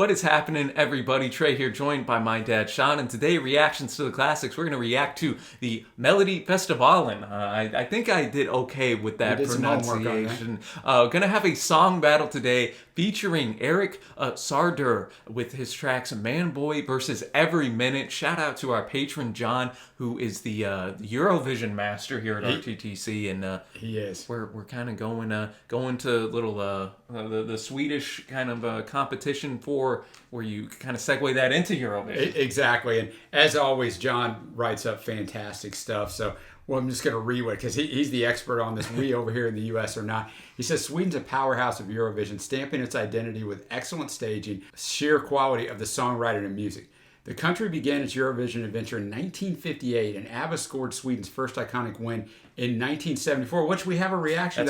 What is happening, everybody? Trey here, joined by my dad, Sean, and today, reactions to the classics. We're going to react to the Melodifestivalen. I think I did okay with that pronunciation. Going to have a song battle today featuring Eric Saade with his tracks Manboy versus Every Minute. Shout out to our patron, John, who is the Eurovision master here at RTTC, and he is. We're kind of going to little the Swedish kind of competition for where you kind of segue that into Eurovision. Exactly, and as always, John writes up fantastic stuff. So, I'm just going to read it because he's the expert on this. We over here in the U.S. are not. He says Sweden's a powerhouse of Eurovision, stamping its identity with excellent staging, sheer quality of the songwriting and music. The country began its Eurovision adventure in 1958, and ABBA scored Sweden's first iconic win in 1974, which we have a reaction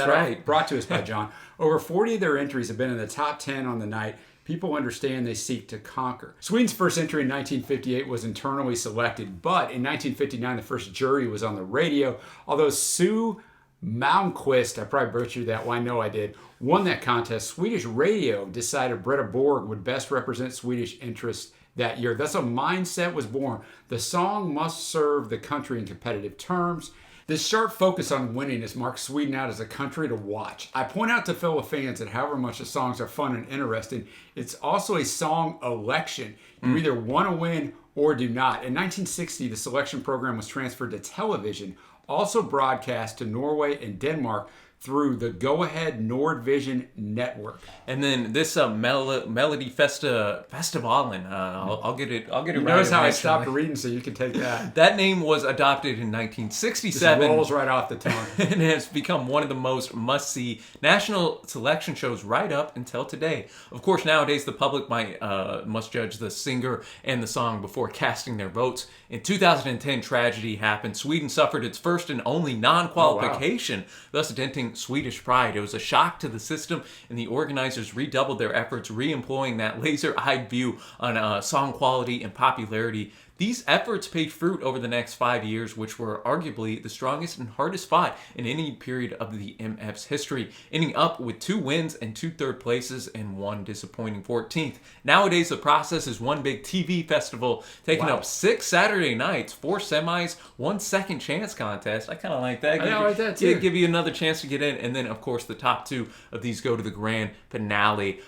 brought to us by John. Over 40 of their entries have been in the top 10 on the night. People understand they seek to conquer. Sweden's first entry in 1958 was internally selected, but in 1959 the first jury was on the radio, although Sue Malmquist, I probably butchered that, well I know I did, won that contest. Swedish radio decided Britta Borg would best represent Swedish interests that year. Thus a mindset was born. The song must serve the country in competitive terms. This sharp focus on winning has marked Sweden out as a country to watch. I point out to fellow fans that however much the songs are fun and interesting, it's also a song election. You either want to win or do not. In 1960, the selection program was transferred to television, also broadcast to Norway and Denmark through the Go-Ahead Nordvision network. And then this Melodifestivalen, I'll get it right. Notice how I stopped reading so you can take that. That name was adopted in 1967. It rolls right off the tongue. And has become one of the most must-see national selection shows right up until today. Of course, nowadays the public must judge the singer and the song before casting their votes. In 2010, tragedy happened. Sweden suffered its first and only non-qualification, thus denting Swedish pride. It was a shock to the system, and the organizers redoubled their efforts, re-employing that laser-eyed view on song quality and popularity. These efforts paid fruit over the next 5 years, which were arguably the strongest and hardest fought in any period of the MF's history, ending up with 2 wins and 2 third places and 1 disappointing 14th. Nowadays, the process is one big TV festival, taking up 6 Saturday nights, 4 semis, 1 second chance contest. I kind of like that. I like that too. Give you another chance to get in, and then, of course, the top 2 of these go to the grand finale.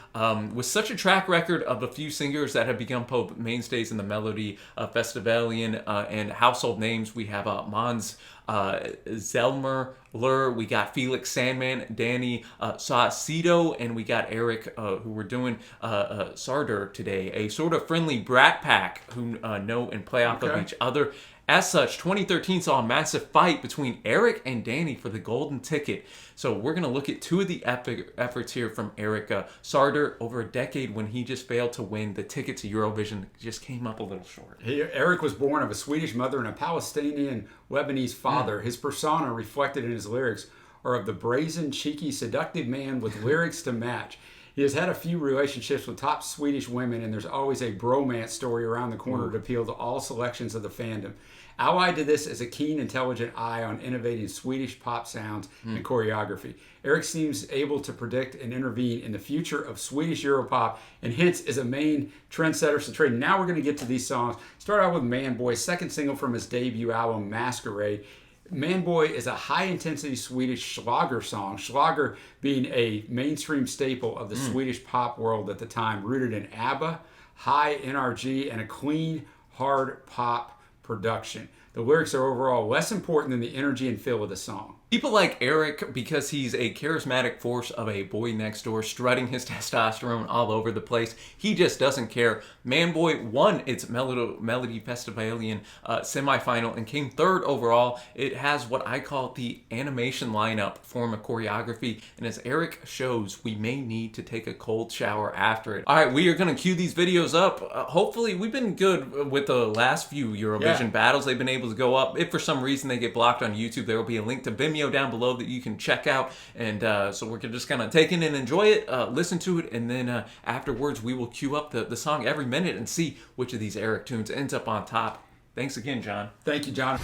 With such a track record of a few singers that have become mainstays in the Melody Festivalen and household names, we have Måns Zelmerlöw, we got Felix Sandman, Danny Saucedo, and we got Eric, who we're doing Saade today, a sort of friendly brat pack who know and play off of each other. As such, 2013 saw a massive fight between Eric and Danny for the golden ticket. So we're going to look at 2 of the epic efforts here from Eric Saade over a decade when he just failed to win the ticket to Eurovision. Just came up a little short. Eric was born of a Swedish mother and a Palestinian Lebanese father. His persona reflected in his lyrics are of the brazen, cheeky, seductive man with lyrics to match. He has had a few relationships with top Swedish women, and there's always a bromance story around the corner to appeal to all selections of the fandom. Allied to this is a keen, intelligent eye on innovating Swedish pop sounds and choreography. Eric seems able to predict and intervene in the future of Swedish Europop, and hence is a main trendsetter. So, Trey, now we're going to get to these songs. Start out with Manboy, second single from his debut album, Masquerade. Manboy is a high-intensity Swedish Schlager song, Schlager being a mainstream staple of the Swedish pop world at the time, rooted in ABBA, high NRG, and a clean, hard pop production. The lyrics are overall less important than the energy and feel of the song. People like Eric because he's a charismatic force of a boy next door, strutting his testosterone all over the place. He just doesn't care. Manboy won its Melodifestivalen semifinal and came 3rd overall. It has what I call the animation lineup form of choreography, and as Eric shows, we may need to take a cold shower after it. All right, we are going to cue these videos up. Hopefully, we've been good with the last few Eurovision battles. They've been able to go up. If for some reason they get blocked on YouTube, there will be a link to Vimeo down below that you can check out, and so we're just gonna take it and enjoy it, listen to it, and then afterwards we will cue up the song every minute and see which of these Eric tunes ends up on top. Thanks again, John. Thank you, John.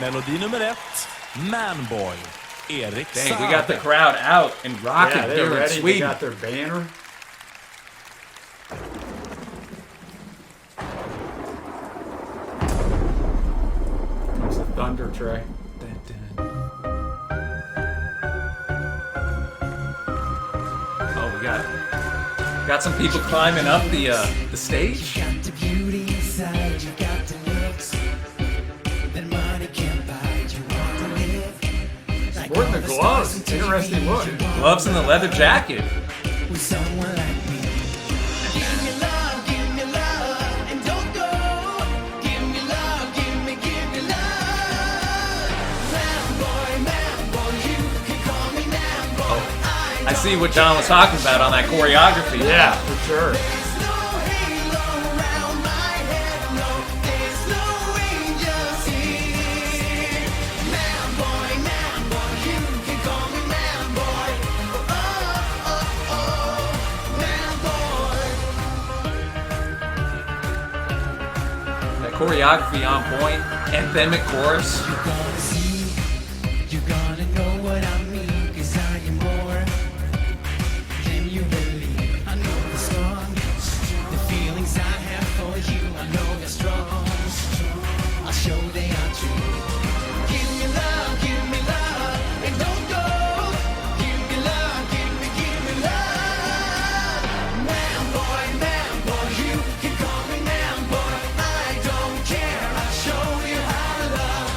Melodi nummer 1, Manboy. Erik Dang, Saade. we got the crowd out and rocking Yeah, here they're in ready. They Sweden. got their banner. There's a thunder tray. Oh, we got some people climbing up the stage. Got the beauty inside, you got the looks that money can't buy. You want to live like Sporting all the the gloves. stars It's interesting look. Gloves and the leather jacket. with someone like me. Give me love, and don't go. Give me love, give me love. Man boy, you can call me man boy. I see what John was talking about on that choreography. Yeah, for sure. There's no halo around my head, no. There's no angels here. Man boy, you can call me man boy. Oh, oh, oh, man boy. That choreography on point. Anthemic chorus. You're gonna see, you're gonna know what I mean, 'cause I am more than you believe. I know the strong, the feelings I have for you, I know they're strong. I'll show they are true. Give me love, and don't go. Give me love, give me love. Man boy, you can call me man boy. I don't care, I'll show you how to love.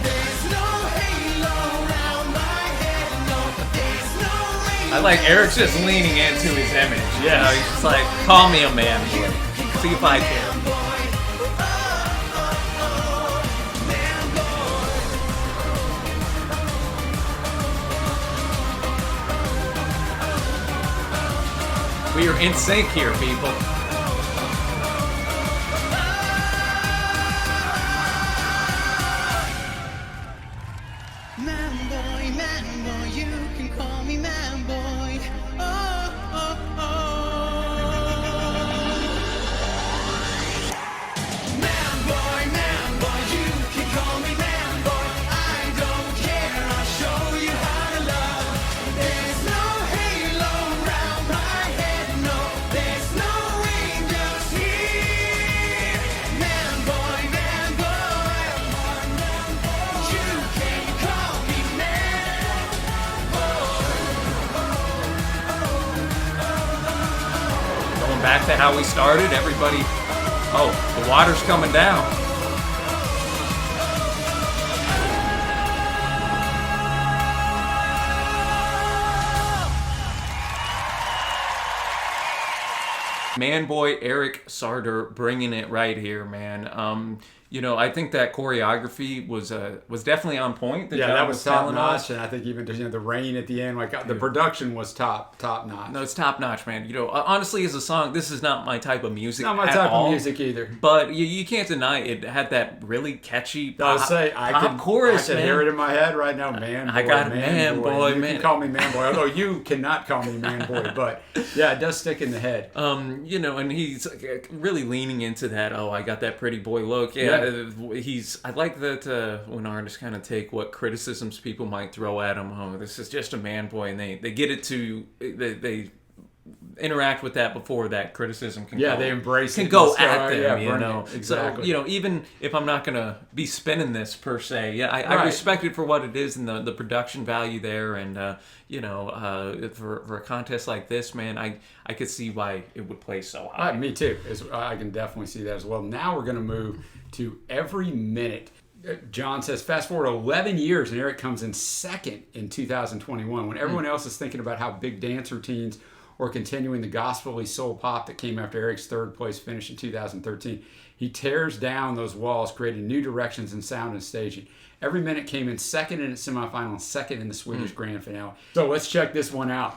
There's no halo around my head, no. There's no rain. I like Eric's just leaning into his image. You Yeah. know, he's just like, call me a man boy. See if I can. We are in sync here, people. Man boy, you can call me man boy. Oh, oh, oh. Man boy, you can call me man boy. I don't care, I'll show you how to love. There's no halo around my head, no. There's no angels here. Man boy, you can call me man Going back to how we started, everybody. Oh, the water's coming down. Manboy Eric Saade bringing it right here, man. You know, I think that choreography was definitely on point. Yeah, John that was top telling us. notch, and I think even the rain at the end, like the production was top notch. No, it's top notch, man. You know, honestly, as a song, this is not my type of music. Not my at type all, of music either. But you can't deny it had that really catchy I would pop, say pop chorus, I can man. hear it in my head right now, man. I boy, got it, man boy, You man. can call me man boy, although you cannot call me man boy. But yeah, it does stick in the head. You know, and he's really leaning into that. Oh, I got that pretty boy look. Yeah, I like that when artists kind of take what criticisms people might throw at him. Oh, this is just a man boy, and they get it to they interact with that before that criticism can Yeah, go, they embrace can it go and at start- them. yeah, you bring know, it. Exactly. So you know, even if I'm not gonna be spinning this per se, yeah, I Right. respect it for what it is and the production value there, and you know, for a contest like this, man, I could see why it would play so high. Me too. I can definitely see that as well. Now we're going to move to every minute. John says, fast forward 11 years, and Eric comes in second in 2021. When everyone else is thinking about how big dance routines or continuing the gospel-y soul pop that came after Eric's third place finish in 2013, he tears down those walls, creating new directions in sound and staging. Every minute came in second in its semifinal and second in the Swedish grand finale. So let's check this one out.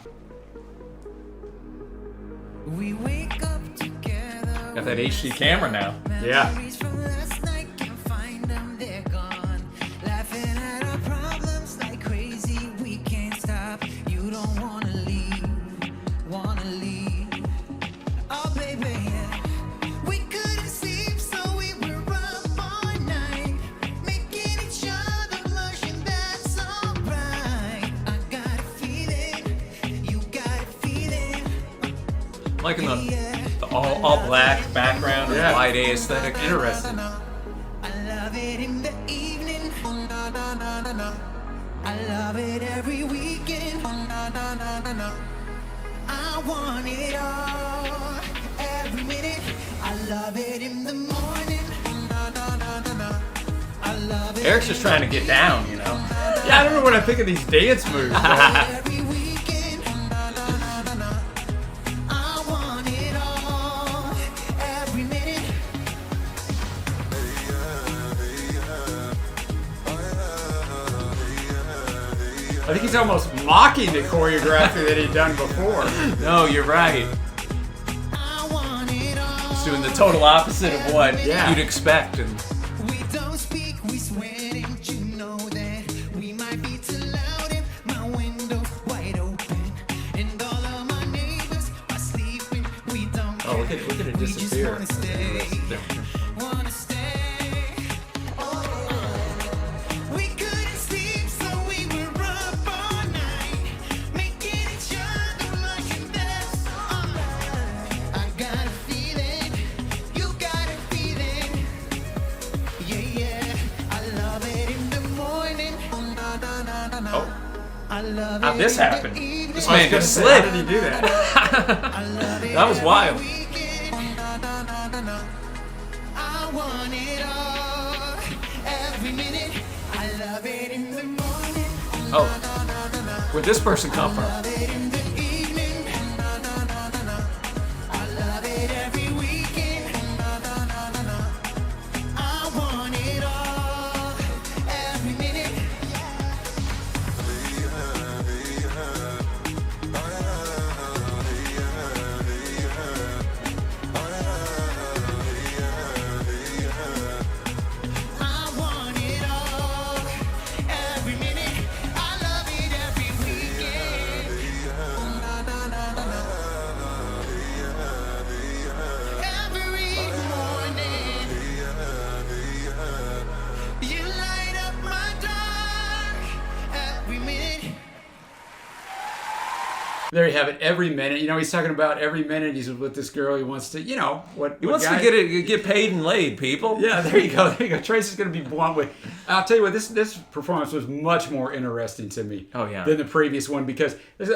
We wake up together. Got that HD camera now. Yeah. Memories from last night, can't find them, they're gone. Laughing at our problems like crazy, we can't stop. You don't wanna leave. Oh baby, yeah. We couldn't sleep, so we were up all night, making each other blush, and that's alright. Liking the all black background and Yeah. wide A aesthetic. Interesting. I love it in the evening. I love it every weekend. I want it all every minute. I love it in the morning. I love it Eric's just trying to get down, you know. Yeah, I don't know what I think of these dance moves. every weekend. I want it all every minute. I think he's almost mocking the choreography that he'd done before. No, you're right. I want it all. He's doing the total opposite of what Yeah. you'd expect. And We don't speak, we swear, and you know that we might be too loud and my window wide open, and all of my neighbors are sleeping. We don't Oh, care. look at it We just disappear. wanna stay, wanna stay. We couldn't sleep, so we were up all night, making each other like and that's alright. I got a feeling, you got a feeling. Yeah, yeah, I love it in the morning. oh, I love how'd it this in the happen? evening. This I was man gonna just say, slid. How did he do that? I love it That was every wild. weekend. I want it all every minute. I love it in the morning. Oh, where'd this person come from? Love it in the evening. I love it every weekend. I want it all every minute. I want it all every minute. I love it every weekend. Every morning. You light up my dark every minute. There you have it. Every minute. You know, he's talking about every minute he's with this girl. He wants to, you know, what He wants guy- to get paid and laid, people. Yeah, there you go. There you go. Tracy's going to be blunt with. I'll tell you what. This performance was much more interesting to me. Oh, yeah. Than the previous one because there's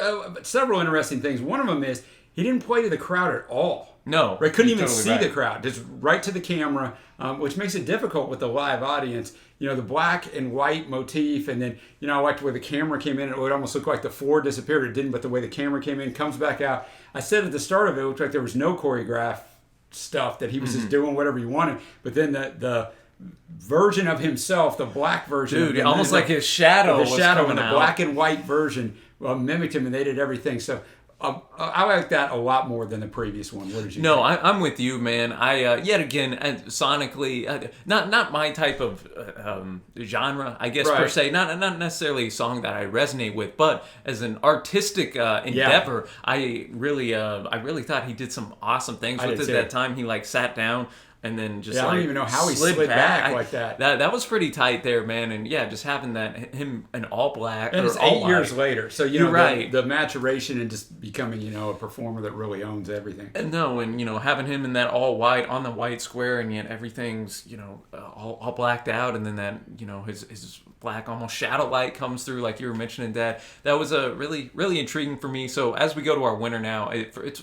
several interesting things. One of them is he didn't play to the crowd at all. No, Right? Couldn't you're even totally see right. the crowd. Just right to the camera, which makes it difficult with the live audience. You know, the black and white motif, and then, you know, I liked the way the camera came in. It would almost look like the floor disappeared. It didn't, but the way the camera came in, comes back out. I said at the start of it looked like there was no choreographed stuff, that he was Mm-hmm. just doing whatever he wanted. But then the version of himself, the black version, Dude, of him, almost like his shadow the was shadow coming and the out. black and white version mimicked him, and they did everything. So I like that a lot more than the previous one. What did you? No, think? I'm with you, man. I yet again sonically, not my type of genre, I guess, per Right. se. Not necessarily a song that I resonate with, but as an artistic endeavor, I really thought he did some awesome things I with did it. too. That time he like sat down and then just Yeah, I like don't even know how he slid slid back I- like that. That was pretty tight there, man. And yeah, just having that him in all black And or it's all 8 years white. later, so you You're know right. the maturation and just becoming, you know, a performer that really owns everything. No, and you know, having him in that all white on the white square, and yet everything's, you know, all blacked out, and then that, you know, his black almost shadow light comes through, like you were mentioning, Dad. That was a really intriguing for me. So as we go to our winner now,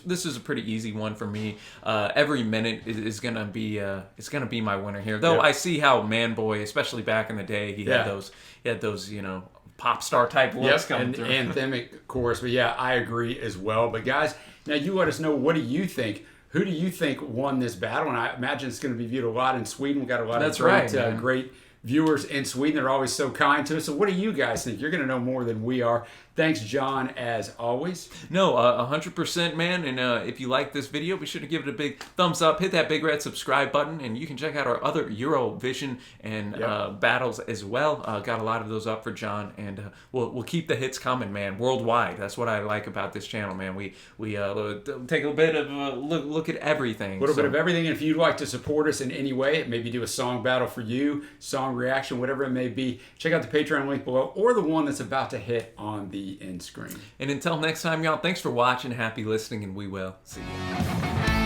this is a pretty easy one for me. Every minute is gonna be it's gonna be my winner here. Though Yeah. I see how Manboy, especially back in the day, he Yeah. had those you know, pop star type looks coming and through. anthemic chorus. But yeah, I agree as well. But guys, now you let us know, what do you think? Who do you think won this battle? And I imagine it's going to be viewed a lot in Sweden. We got a lot That's of great, right, man. great viewers in Sweden. They're always so kind to us. So what do you guys think? You're going to know more than we are. Thanks, John, as always. No, 100%, man. And if you like this video, be sure to give it a big thumbs up. Hit that big red subscribe button, and you can check out our other Eurovision and battles as well. Got a lot of those up for John, and we'll keep the hits coming, man. Worldwide. That's what I like about this channel, man. We take a bit of a look at everything. A little bit of everything. And if you'd like to support us in any way, maybe do a song battle for you, song reaction, whatever it may be, check out the Patreon link below, or the one that's about to hit on the the end screen. And until next time, y'all, thanks for watching. Happy listening, and we will see you.